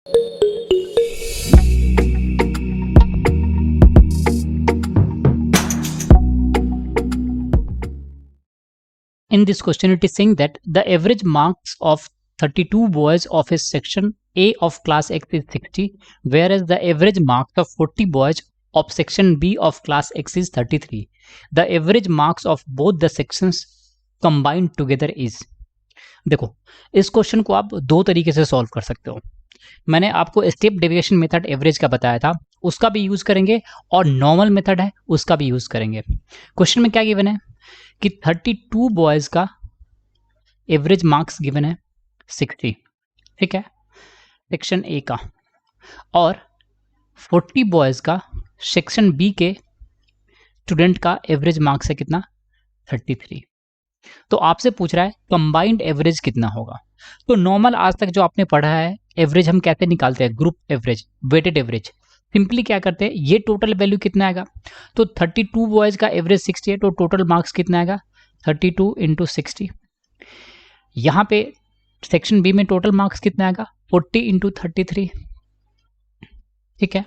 In this question, it is saying that the average marks of 32 boys of his section A of class X is 60, whereas the average marks of 40 boys of section B of class X is 33. The average marks of both the sections combined together is. देखो, इस question को आप दो तरीके से solve कर सकते हो। मैंने आपको स्टेप डेविएशन मेथड एवरेज का बताया था, उसका भी यूज करेंगे, और नॉर्मल मेथड है उसका भी यूज करेंगे। क्वेश्चन में क्या गिवन है कि 32 बॉयज का एवरेज मार्क्स गिवन है 60, ठीक है, सेक्शन ए का, और 40 बॉयज का सेक्शन बी के स्टूडेंट का एवरेज मार्क्स है कितना, 33। तो आपसे पूछ रहा है कंबाइंड एवरेज कितना होगा। तो नॉर्मल आज तक जो आपने पढ़ा है एवरेज हम कैसे निकालते हैं, group average, weighted average. Simply क्या करते हैं, ये टोटल वैल्यू कितना आएगा, तो 32 बॉयज का एवरेज 60 है, तो टोटल मार्क्स कितना आएगा 32 इंटू 60। यहाँ पे सेक्शन बी में टोटल मार्क्स कितना आएगा 40 इंटू 33, ठीक है।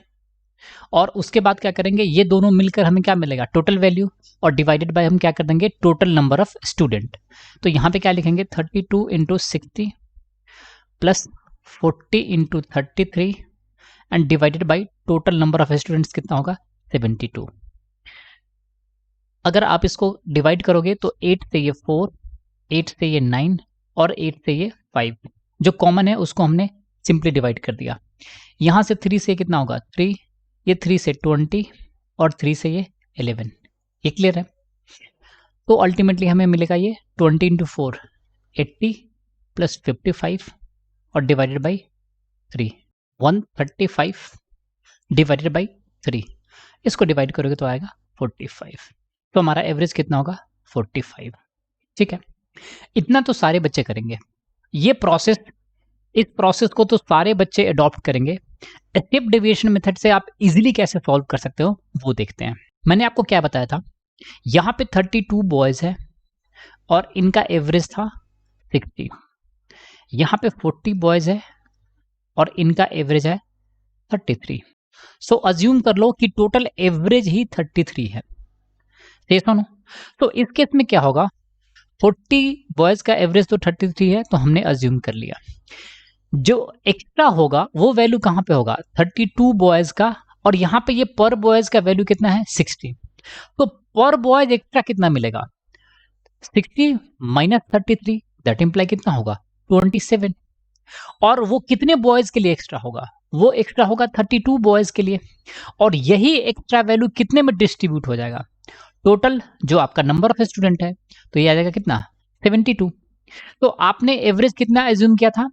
और उसके बाद क्या करेंगे, ये दोनों मिलकर हमें क्या मिलेगा, टोटल वैल्यू, और डिवाइडेड बाय हम क्या कर देंगे, टोटल नंबर ऑफ स्टूडेंट। तो यहाँ पे क्या लिखेंगे 32 into 60 plus 40 into 33 and divided by total number of students कितना होगा 72। अगर आप इसको डिवाइड करोगे तो 8 से ये 4, 8 से ये 9 और 8 से ये 5, जो कॉमन है उसको हमने सिंपली डिवाइड कर दिया। यहाँ से 3 से कितना होगा 3, ये 3 से 20 और 3 से ये 11। ये क्लियर है। तो अल्टीमेटली हमें मिलेगा ये 20 इंटू 4 80 प्लस 55 और डिवाइडेड बाई 3 135 डिवाइडेड बाई 3, इसको डिवाइड करोगे तो आएगा 45। तो हमारा एवरेज कितना होगा 45, ठीक है। इतना तो सारे बच्चे करेंगे, ये प्रोसेस, इस प्रोसेस को तो सारे बच्चे अडॉप्ट करेंगे। स्टेप डेविएशन मेथड से आप इजीली कैसे सॉल्व कर सकते हो वो देखते हैं। मैंने आपको क्या बताया था, यहाँ पे 32 बॉयज है और इनका एवरेज था 60, यहाँ पे 40 बॉयज है और इनका एवरेज है 33। सो अज्यूम कर लो कि टोटल एवरेज ही 33 है, सही सुनो। तो इस केस में क्या होगा, 40 बॉयज का एवरेज तो 33 है, तो हमने अज्यूम कर लिया। जो एक्स्ट्रा होगा वो वैल्यू कहां पे होगा 32 बॉयज का, और यहां पे ये पर बॉयज का वैल्यू कितना है 60। तो पर बॉयज एक्स्ट्रा कितना मिलेगा 60 माइनस 33, दैट इंप्लाई कितना होगा 27। और वो कितने बॉयज के लिए एक्स्ट्रा होगा, वो एक्स्ट्रा होगा 32 बॉयज के लिए, और यही एक्स्ट्रा वैल्यू कितने में डिस्ट्रीब्यूट हो जाएगा, टोटल जो आपका नंबर ऑफ स्टूडेंट है, तो ये आ जाएगा कितना 72। तो आपने एवरेज कितना एज्यूम किया था,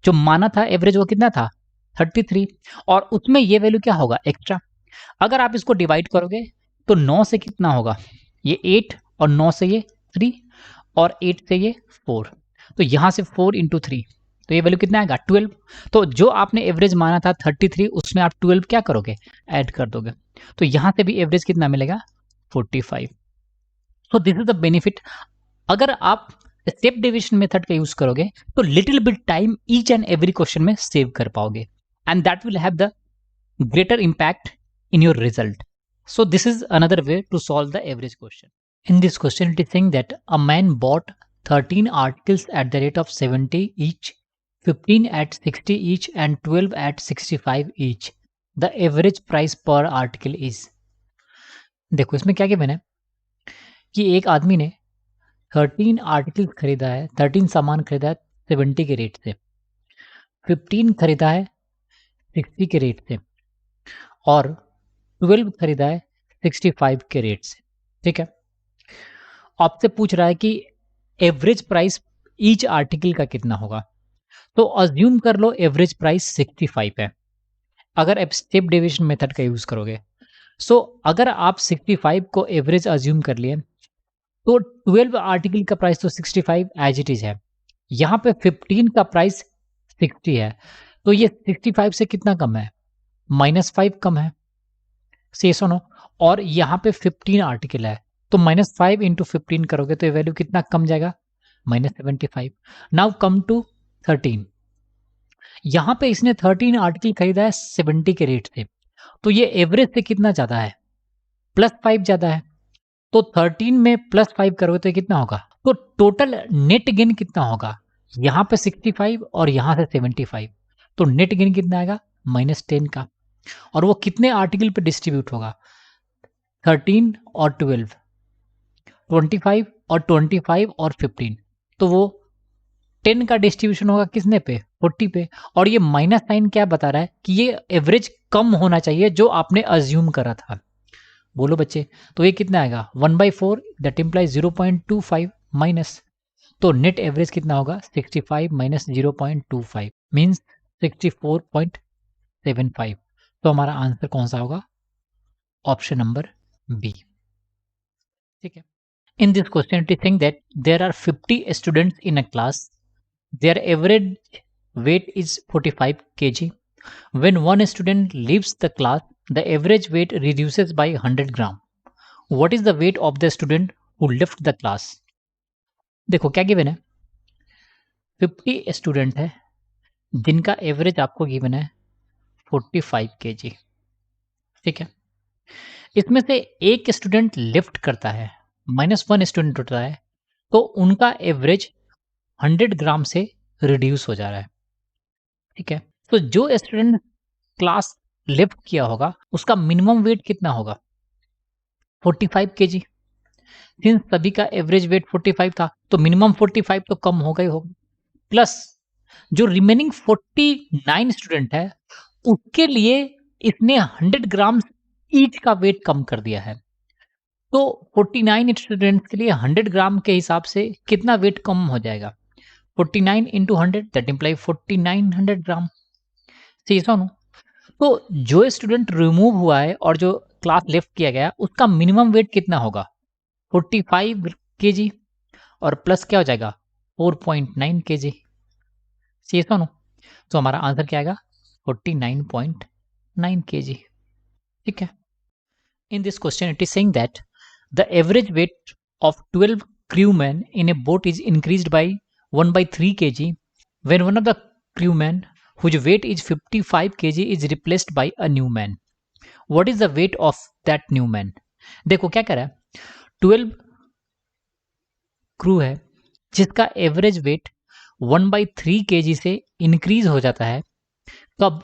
जो माना था एवरेज वो कितना था 33, और उसमें ये वैल्यू क्या होगा एक्स्ट्रा। अगर आप इसको डिवाइड करोगे तो 9 से कितना होगा, ये 8 और 9 से ये 3 और 8 से ये 4, तो यहां से 4 इंटू 3, तो ये वैल्यू कितना आएगा 12। तो जो आपने एवरेज माना था 33, उसमें आप 12 क्या करोगे ऐड कर दोगे, तो यहां से भी एवरेज कितना मिलेगा 45। So this is the benefit. अगर आप स्टेप डेविएशन मेथड का यूज करोगे तो little bit time each and every question में सेव कर पाओगे, and that will have the greater impact in your result. So this is another way to solve the average question. In this question it is saying that a man bought 13 articles at the rate of 70 each, 15 at 60 each and 12 at 65 each. The average price per article is. देखो इसमें क्या given है कि एक आदमी ने 13 articles खरीदा है, 13 सामान खरीदा है 70 के रेट से, 15 खरीदा है 60 के रेट से, और 12 खरीदा है 65 के रेट से, ठीक है। आपसे पूछ रहा है कि एवरेज प्राइस ईच आर्टिकल का कितना होगा। तो अज्यूम कर लो एवरेज प्राइस 65 है अगर आप स्टेप डेविएशन मेथड का यूज करोगे। सो अगर आप 65 को एवरेज अज्यूम कर लिए तो 12 आर्टिकल का प्राइस तो 65 एज इट इज है, यहाँ पे 15 का प्राइस 60 है, तो ये 65 से कितना कम है -5 कम है, से सुनो। और यहाँ पे 15 आर्टिकल है, तो -5 इंटू 15 करोगे तो ये वैल्यू कितना कम जाएगा -75। Now come to 13। यहाँ पे इसने 13 आर्टिकल खरीदा है 70 के रेट से, तो ये एवरेज से कितना ज़्यादा है, +5 ज़्यादा है। तो 13 में +5 करोगे तो ये कितना होगा, तो टोटल नेट गेन कितना होगा, यहाँ पे 65 और यहाँ से 75, तो नेट गेन कितना आएगा, -10 का। और वो कितने आर्टिकल पे डिस्ट्रीब्यूट होगा, 13 और 12, 25 और 25 और 15, तो वो 10 का डिस्ट्रीब्यूशन होगा किसने पे, 40 पे। और ये माइनस साइन क्या बता रहा है कि ये एवरेज कम होना चाहिए जो आपने अज्यूम करा था। बोलो बच्चे, तो ये कितना आएगा 1/4, दैट इम्प्लाइज 0.25 माइनस, तो नेट एवरेज कितना होगा 65 माइनस 0.25 मीन्स 64.75। तो हमारा आंसर कौन सा होगा, ऑप्शन नंबर बी। ठीक है, in this question it is saying that there are 50 students in a class, their average weight is 45 kg. When one student leaves the class, the average weight reduces by 100 gram. What is the weight of the student who left the class? देखो क्या given है, 50 student है जिनका average आपको given है 45 kg। ठीक है, इसमें से एक स्टूडेंट लिफ्ट करता है, -1 स्टूडेंट उठता है, तो उनका एवरेज 100 ग्राम से रिड्यूस हो जा रहा है। ठीक है, तो जो स्टूडेंट क्लास लिफ्ट किया होगा उसका मिनिमम वेट कितना होगा, 45 केजी। सिंस सभी का एवरेज वेट 45 था तो मिनिमम 45 तो कम होगा ही होगा, प्लस जो रिमेनिंग 49 स्टूडेंट है उसके लिए इसने 100 ग्राम ईच का वेट कम कर दिया है। तो 49 स्टूडेंट्स के लिए 100 ग्राम के हिसाब से कितना वेट कम हो जाएगा, 49 इंटू 100 दैट इम्प्लाई 4900 ग्राम। सही सुनो, तो जो स्टूडेंट रिमूव हुआ है और जो क्लास लेफ्ट किया गया उसका मिनिमम वेट कितना होगा 45 केजी और प्लस क्या हो जाएगा 4.9 केजी। सही सुनो, तो हमारा आंसर क्या आएगा 49.9 केजी। ठीक है, in this question it is saying that the average weight of 12 crewmen in a boat is increased by 1/3 kg when one of the crewmen whose weight is 55 kg is replaced by a new man. What is the weight of that new man? देखो क्या कर रहा है, 12 crew है जिसका average weight 1/3 kg से increase हो जाता है। कब,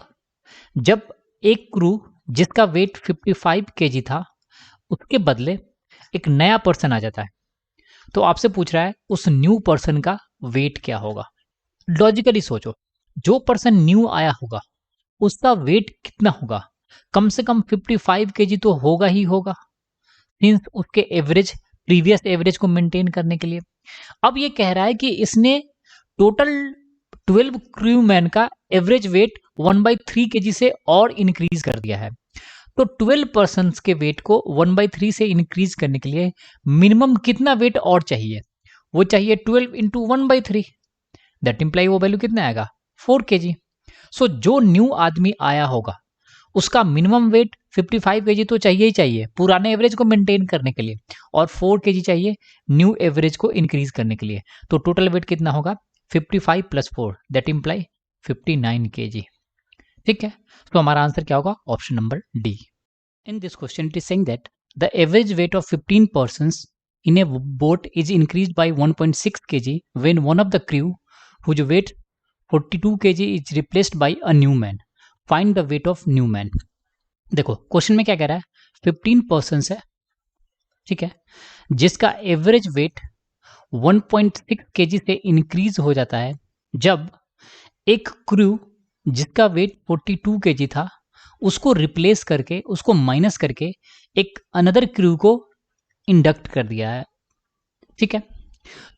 जब एक क्रू जिसका वेट 55 kg था उसके बदले एक नया पर्सन आ जाता है, तो आपसे पूछ रहा है उस न्यू पर्सन का वेट क्या होगा। लॉजिकली सोचो, जो पर्सन न्यू आया होगा उसका वेट कितना होगा, कम से कम 55 केजी तो होगा ही होगा, सिंस उसके एवरेज प्रीवियस एवरेज को मेंटेन करने के लिए। अब ये कह रहा है कि इसने टोटल 12 क्रू मैन का एवरेज वेट 1/3 केजी से और इंक्रीज कर दिया है। तो 12 पर्सन्स के वेट को 1/3 से इंक्रीज करने के लिए मिनिमम कितना वेट और चाहिए, वो चाहिए 12 इंटू 1/3, दैट इम्प्लाई वो वैल्यू कितना आएगा 4 केजी। सो जो न्यू आदमी आया होगा उसका मिनिमम वेट 55 केजी तो चाहिए ही चाहिए पुराने एवरेज को मेंटेन करने के लिए, और 4 केजी चाहिए न्यू एवरेज को इंक्रीज करने के लिए। तो टोटल वेट कितना होगा 55 + 4 दैट इम्प्लाई 59 केजी। ठीक है, तो हमारा आंसर क्या होगा, option number D. In this question it is saying that the average weight of 15 persons in a boat is increased by 1.6 kg when one of the crew whose weight 42 kg is replaced by a new man. Find the weight of new man. देखो question में क्या कह रहा है, 15 persons है, ठीक है, जिसका एवरेज वेट 1.6 kg से इंक्रीज हो जाता है जब एक क्रू जिसका वेट 42 kg था उसको रिप्लेस करके, उसको माइनस करके एक अनदर क्रू को इंडक्ट कर दिया है। ठीक है,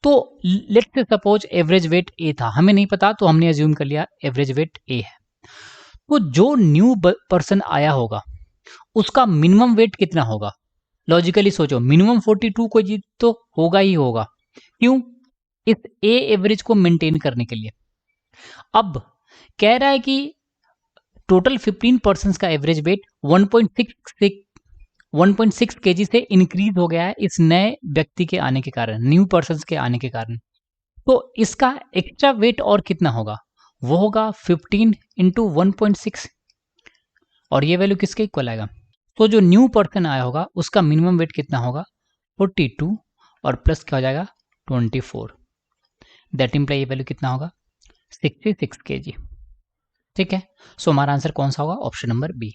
तो let's say suppose average weight ए था, हमें नहीं पता तो हमने अज्यूम कर लिया एवरेज वेट ए है। तो जो न्यू पर्सन आया होगा उसका मिनिमम वेट कितना होगा, लॉजिकली सोचो, मिनिमम 42 को जीत तो होगा ही होगा, क्यों, इस ए एवरेज को मेंटेन करने के लिए। अब कह रहा है कि टोटल 15 पर्सन का एवरेज वेट 1.6 केजी से इंक्रीज हो गया है इस नए व्यक्ति के आने के कारण, न्यू पर्सन के आने के कारण। तो इसका एक्स्ट्रा वेट और कितना होगा वो होगा 15 इंटू 1.6 और ये वैल्यू किसके इक्वल आएगा। तो जो न्यू पर्सन आया होगा उसका मिनिमम वेट कितना होगा 42 और प्लस क्या हो जाएगा 24। दैट इम्प्लाई ये वैल्यू कितना होगा 66 kg। ठीक है, सो हमारा आंसर कौन सा होगा ऑप्शन नंबर बी।